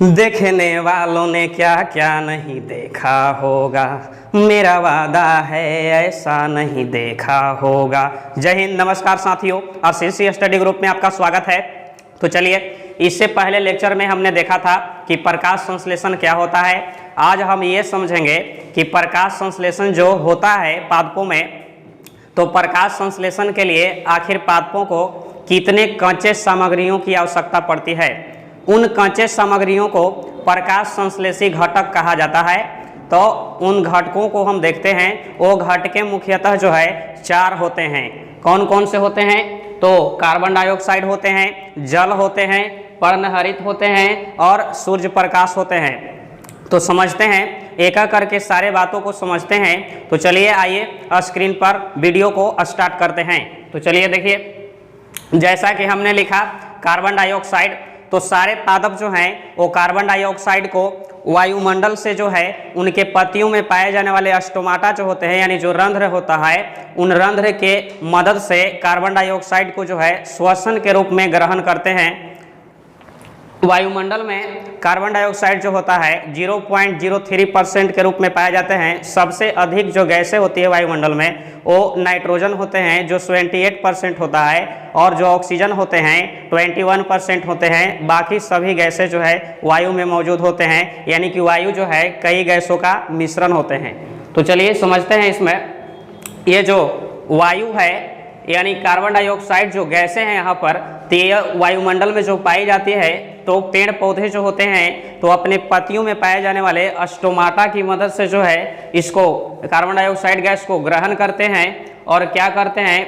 देखने वालों ने क्या क्या नहीं देखा होगा, मेरा वादा है ऐसा नहीं देखा होगा। जय हिंद, नमस्कार साथियों, आरसीसी स्टडी ग्रुप में आपका स्वागत है। तो चलिए, इससे पहले लेक्चर में हमने देखा था कि प्रकाश संश्लेषण क्या होता है। आज हम ये समझेंगे कि प्रकाश संश्लेषण जो होता है पादपों में, तो प्रकाश संश्लेषण के लिए आखिर पादपों को कितने कच्चे सामग्रियों की आवश्यकता पड़ती है। उन कच्चे सामग्रियों को प्रकाश संश्लेषी घटक कहा जाता है। तो उन घटकों को हम देखते हैं। वो घटकें मुख्यतः जो है चार होते हैं। कौन कौन से होते हैं? तो कार्बन डाइऑक्साइड होते हैं, जल होते हैं, पर्णहरित होते हैं और सूर्य प्रकाश होते हैं। तो समझते हैं, एक एक करके सारे बातों को समझते हैं। तो चलिए आइए स्क्रीन पर वीडियो को स्टार्ट करते हैं। तो चलिए देखिए, जैसा कि हमने लिखा कार्बन डाइऑक्साइड, तो सारे पादप जो हैं वो कार्बन डाइऑक्साइड को वायुमंडल से जो है उनके पत्तियों में पाए जाने वाले स्टोमाटा जो होते हैं, यानी जो रंध्र होता है, उन रंध्र के मदद से कार्बन डाइऑक्साइड को जो है श्वसन के रूप में ग्रहण करते हैं। वायुमंडल में कार्बन डाइऑक्साइड जो होता है 0.03% के रूप में पाए जाते हैं। सबसे अधिक जो गैसें होती है वायुमंडल में वो नाइट्रोजन होते हैं जो 78% होता है, और जो ऑक्सीजन होते हैं 21% होते हैं। बाकी सभी गैसें जो है वायु में मौजूद होते हैं, यानी कि वायु जो है कई गैसों का मिश्रण होते हैं। तो चलिए समझते हैं इसमें, ये जो वायु है यानी कार्बन डाइऑक्साइड जो गैसें हैं यहाँ पर, तो वायुमंडल में जो पाई जाती है, तो पेड़ पौधे जो होते हैं तो अपने पत्तियों में पाए जाने वाले स्टोमाटा की मदद से जो है इसको कार्बन डाइऑक्साइड गैस को ग्रहण करते हैं। और क्या करते हैं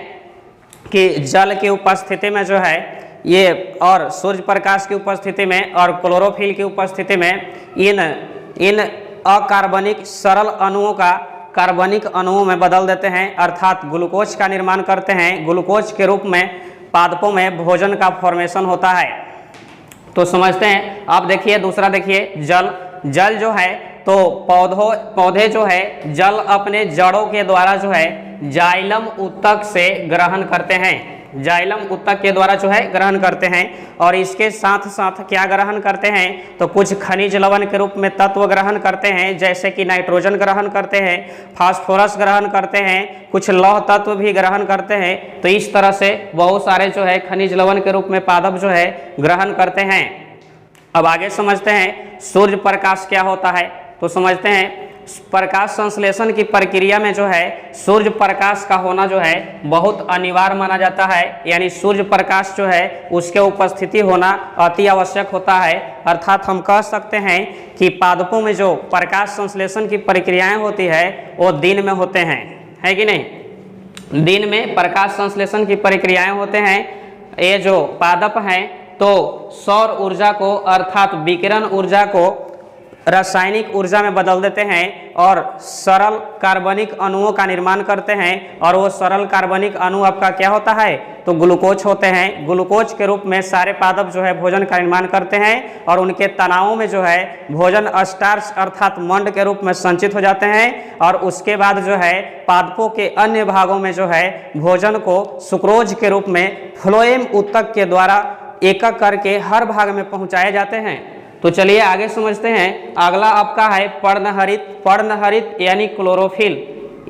कि जल की उपस्थिति में जो है ये, और सूर्य प्रकाश की उपस्थिति में और क्लोरोफिल की उपस्थिति में इन अकार्बनिक सरल अणुओं का कार्बनिक अणुओं में बदल देते हैं, अर्थात ग्लूकोज का निर्माण करते हैं। ग्लूकोज के रूप में पादपों में भोजन का फॉर्मेशन होता है। तो समझते हैं। अब देखिए दूसरा, देखिए जल जो है, तो पौधे जो है जल अपने जड़ों के द्वारा जो है जाइलम ऊतक से ग्रहण करते हैं। जाइलम ऊतक के द्वारा जो है ग्रहण करते हैं। और इसके साथ साथ क्या ग्रहण करते हैं? तो कुछ खनिज लवण के रूप में तत्व ग्रहण करते हैं, जैसे कि नाइट्रोजन ग्रहण करते हैं, फास्फोरस ग्रहण करते हैं, कुछ लौह तत्व भी ग्रहण करते हैं। तो इस तरह से बहुत सारे जो है खनिज लवण के रूप में पादप जो है ग्रहण करते हैं। अब आगे समझते हैं सूर्य प्रकाश क्या होता है। तो समझते हैं, प्रकाश संश्लेषण की प्रक्रिया में जो है सूर्य प्रकाश का होना जो है बहुत अनिवार्य माना जाता है, यानी सूर्य प्रकाश जो है उसके उपस्थिति होना अति आवश्यक होता है। अर्थात हम कह सकते हैं कि पादपों में जो प्रकाश संश्लेषण की प्रक्रियाएं होती है वो दिन में होते हैं, है कि नहीं? दिन में प्रकाश संश्लेषण की प्रक्रियाएं होते हैं। ये जो पादप हैं तो सौर ऊर्जा को, अर्थात विकिरण ऊर्जा को रासायनिक ऊर्जा में बदल देते हैं और सरल कार्बनिक अणुओं का निर्माण करते हैं। और वो सरल कार्बनिक अणु आपका क्या होता है? तो ग्लूकोज होते हैं। ग्लूकोज के रूप में सारे पादप जो है भोजन का निर्माण करते हैं, और उनके तनावों में जो है भोजन स्टार्च अर्थात मंड के रूप में संचित हो जाते हैं। और उसके बाद जो है पादपों के अन्य भागों में जो है भोजन को सुक्रोज के रूप में फ्लोएम ऊतक के द्वारा एक एक करके हर भाग में पहुंचाए जाते हैं। तो चलिए आगे समझते हैं। अगला आपका है पर्णहरित। पर्णहरित यानी क्लोरोफिल।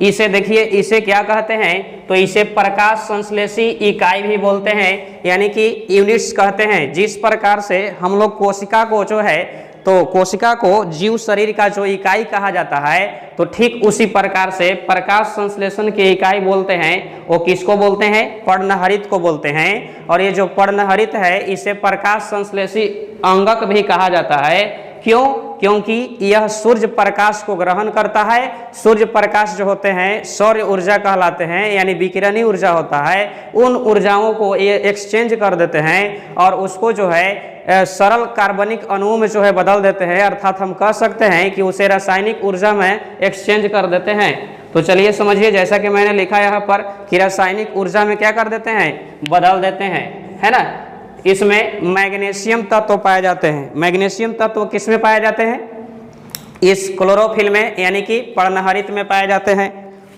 इसे देखिए, इसे क्या कहते हैं? तो इसे प्रकाश संश्लेषी इकाई भी बोलते हैं, यानी कि यूनिट्स कहते हैं। जिस प्रकार से हम लोग कोशिका को जो है, तो कोशिका को जीव शरीर का जो इकाई कहा जाता है, तो ठीक उसी प्रकार से प्रकाश संश्लेषण की इकाई बोलते हैं। वो किसको बोलते हैं? पर्णहरित को बोलते हैं। और ये जो पर्णहरित है इसे प्रकाश संश्लेषी अंगक भी कहा जाता है। क्यों? क्योंकि यह सूर्य प्रकाश को ग्रहण करता है। सूर्य प्रकाश जो होते हैं सौर ऊर्जा कहलाते हैं, यानी विकिरणीय ऊर्जा होता है। उन ऊर्जाओं को ये एक्सचेंज कर देते हैं और उसको जो है सरल कार्बनिक अणुओं में जो है बदल देते हैं। अर्थात हम कह सकते हैं कि उसे रासायनिक ऊर्जा में एक्सचेंज कर देते हैं। तो चलिए समझिए, जैसा कि मैंने लिखा यहाँ पर कि रासायनिक ऊर्जा में क्या कर देते हैं? बदल देते हैं, है ना? इसमें मैग्नीशियम तत्व पाए जाते हैं। मैग्नीशियम तत्व किस में पाए जाते हैं? इस क्लोरोफिल में, यानी कि पर्णहरित में पाए जाते हैं।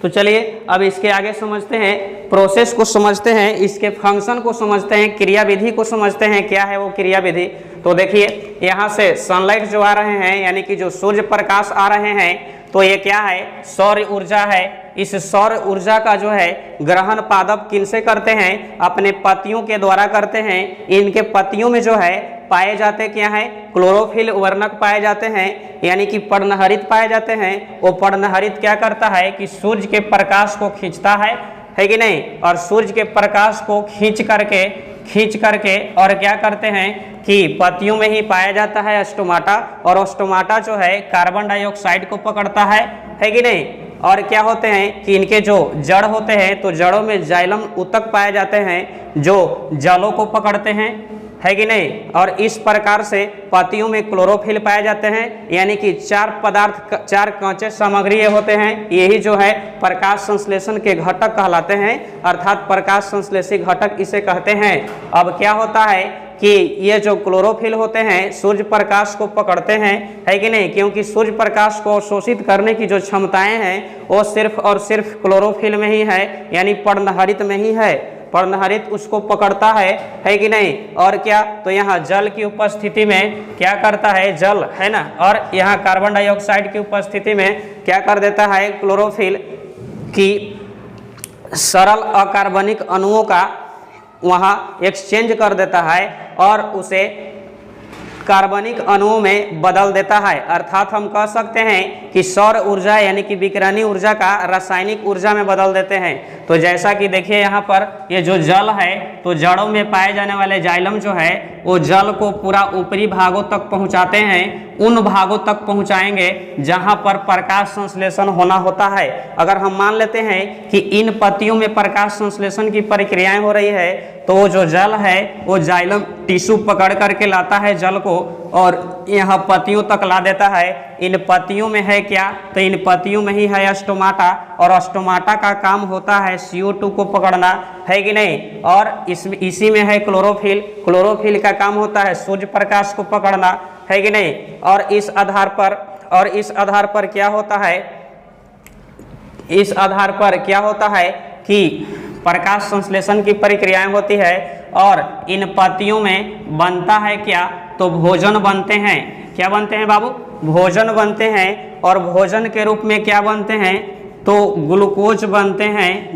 तो चलिए अब इसके आगे समझते हैं प्रोसेस को समझते हैं, इसके फंक्शन को समझते हैं, क्रियाविधि को समझते हैं। क्या है वो क्रियाविधि? तो देखिए यहाँ से सनलाइट जो आ रहे हैं यानी कि जो सूर्य प्रकाश आ रहे हैं, तो ये क्या है? सौर ऊर्जा है। इस सौर ऊर्जा का जो है ग्रहण पादप किनसे करते हैं? अपने पत्तियों के द्वारा करते हैं। इनके पत्तियों में जो है पाए जाते क्या है? क्लोरोफिल वर्णक पाए जाते हैं, यानी कि पर्णहरित पाए जाते हैं। वो पर्णहरित क्या करता है कि सूर्य के प्रकाश को खींचता है कि नहीं? और सूर्य के प्रकाश को खींच करके और क्या करते हैं कि पत्तियों में ही पाया जाता है स्टोमाटा, और स्टोमाटा जो है कार्बन डाइऑक्साइड को पकड़ता है कि नहीं? और क्या होते हैं कि इनके जो जड़ होते हैं, तो जड़ों में जाइलम ऊतक पाए जाते हैं जो जलों को पकड़ते हैं, है कि नहीं? और इस प्रकार से पत्तियों में क्लोरोफिल पाए जाते हैं, यानी कि चार कांचे सामग्री होते हैं। यही जो है प्रकाश संश्लेषण के घटक कहलाते हैं, अर्थात प्रकाश संश्लेषी घटक इसे कहते हैं। अब क्या होता है कि ये जो क्लोरोफिल होते हैं सूर्य प्रकाश को पकड़ते हैं, है कि नहीं? क्योंकि सूर्य प्रकाश को शोषित करने की जो क्षमताएं हैं वो सिर्फ और सिर्फ क्लोरोफिल में ही है, यानी पर्णहरित में ही है। पर्णहरित उसको पकड़ता है कि नहीं? और क्या? तो यहाँ जल की उपस्थिति में क्या करता है? जल है ना, और यहाँ कार्बन डाइऑक्साइड की उपस्थिति में क्या कर देता है? क्लोरोफिल की सरल अकार्बनिक अणुओं का वहाँ एक्सचेंज कर देता है और उसे कार्बनिक अणुओं में बदल देता है। अर्थात हम कह सकते हैं कि सौर ऊर्जा यानी कि विकिरणीय ऊर्जा का रासायनिक ऊर्जा में बदल देते हैं। तो जैसा कि देखिए यहाँ पर ये जो जल है, तो जड़ों में पाए जाने वाले जाइलम जो है वो जल को पूरा ऊपरी भागों तक पहुँचाते हैं, उन भागों तक पहुँचाएंगे जहाँ पर प्रकाश संश्लेषण होना होता है। अगर हम मान लेते हैं कि इन पत्तियों में प्रकाश संश्लेषण की प्रक्रियाएं हो रही है, तो वो जो जल है वो जाइलम टिश्यू पकड़ करके लाता है जल को और यहाँ पत्तियों तक ला देता है। इन पत्तियों में है क्या? तो इन पत्तियों में ही है स्टोमाटा, और स्टोमाटा का काम होता है CO2 को पकड़ना, है कि नहीं? और इसी में है क्लोरोफिल। क्लोरोफिल का काम होता है सूर्य प्रकाश को पकड़ना, है कि नहीं? और इस आधार पर क्या होता है? इस आधार पर क्या होता है कि प्रकाश संश्लेषण की प्रक्रियाएं होती है और इन पत्तियों में बनता है क्या? तो भोजन बनते हैं। क्या बनते हैं बाबू? भोजन बनते हैं। और भोजन के रूप में क्या बनते हैं? तो ग्लूकोज बनते हैं।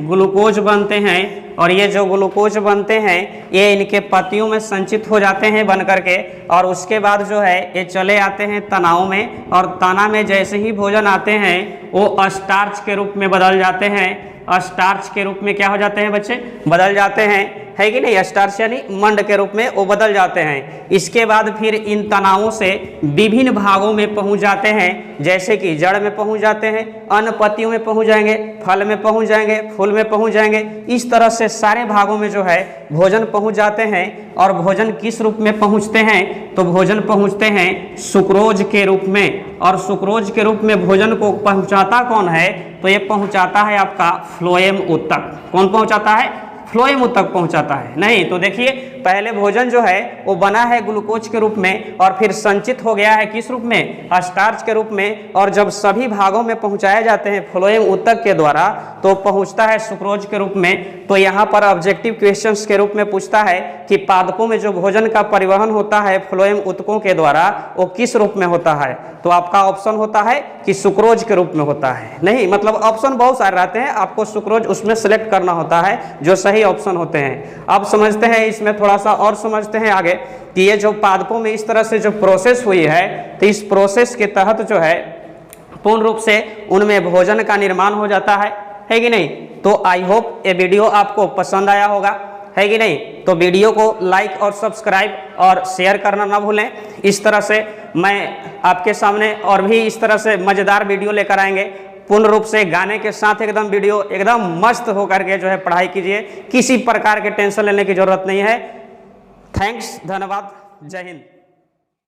और ये जो ग्लूकोज बनते हैं ये इनके पत्तियों में संचित हो जाते हैं बन करके, और उसके बाद जो है ये चले आते हैं तनाओं में, और तना में जैसे ही भोजन आते हैं वो स्टार्च के रूप में बदल जाते हैं। स्टार्च के रूप में क्या हो जाते हैं बच्चे? बदल जाते हैं, है कि नहीं? स्टार्च यानी मंड के रूप में वो बदल जाते हैं। इसके बाद फिर इन तनावों से विभिन्न भागों में पहुंच जाते हैं, जैसे कि जड़ में पहुंच जाते हैं, अन्य पत्तियों में पहुंच जाएंगे, फल में पहुंच जाएंगे, फूल में पहुंच जाएंगे। इस तरह से सारे भागों में जो है भोजन पहुंच जाते हैं। और भोजन किस रूप में पहुंचते हैं? तो भोजन पहुंचते हैं सुक्रोज के रूप में। और सुक्रोज के रूप में भोजन को पहुंचाता कौन है? तो ये पहुंचाता है आपका फ्लोएम ऊतक। कौन पहुंचाता है? फ्लोएम ऊतक पहुंचाता है। नहीं तो देखिए पहले भोजन जो है वो बना है ग्लूकोज के रूप में और फिर संचित हो गया है किस रूप में? स्टार्च के रूप में। और जब सभी भागों में पहुंचाए जाते हैं फ्लोएम ऊतक के द्वारा तो पहुंचता है सुक्रोज के रूप में। तो यहाँ पर ऑब्जेक्टिव क्वेश्चंस के रूप में पूछता है कि पादपों में जो भोजन का परिवहन होता है फ्लोएम ऊतकों के द्वारा वो किस रूप में होता है? तो आपका ऑप्शन होता है कि सुक्रोज के रूप में होता है। नहीं मतलब ऑप्शन बहुत सारे रहते हैं, आपको सुक्रोज उसमें सेलेक्ट करना होता है जो सही ऑप्शन होते हैं। अब समझते हैं इसमें थोड़ा सा और समझते हैं आगे कि ये जो पादपों में इस तरह से जो प्रोसेस हुई है, तो इस प्रोसेस के तहत जो है पूर्ण रूप से उनमें भोजन का निर्माण हो जाता है कि नहीं? तो आई होप ये वीडियो आपको पसंद आया होगा, है कि नहीं? तो वीडियो को लाइक और सब्सक्राइब और शेयर करना ना भूलें। इस तरह से मैं आपके सामने और भी इस तरह से मज़ेदार वीडियो लेकर आएंगे। पूर्ण रूप से गाने के साथ एकदम वीडियो एकदम मस्त होकर के जो है पढ़ाई कीजिए, किसी प्रकार के टेंशन लेने की जरूरत नहीं है। थैंक्स, धन्यवाद, जय हिंद।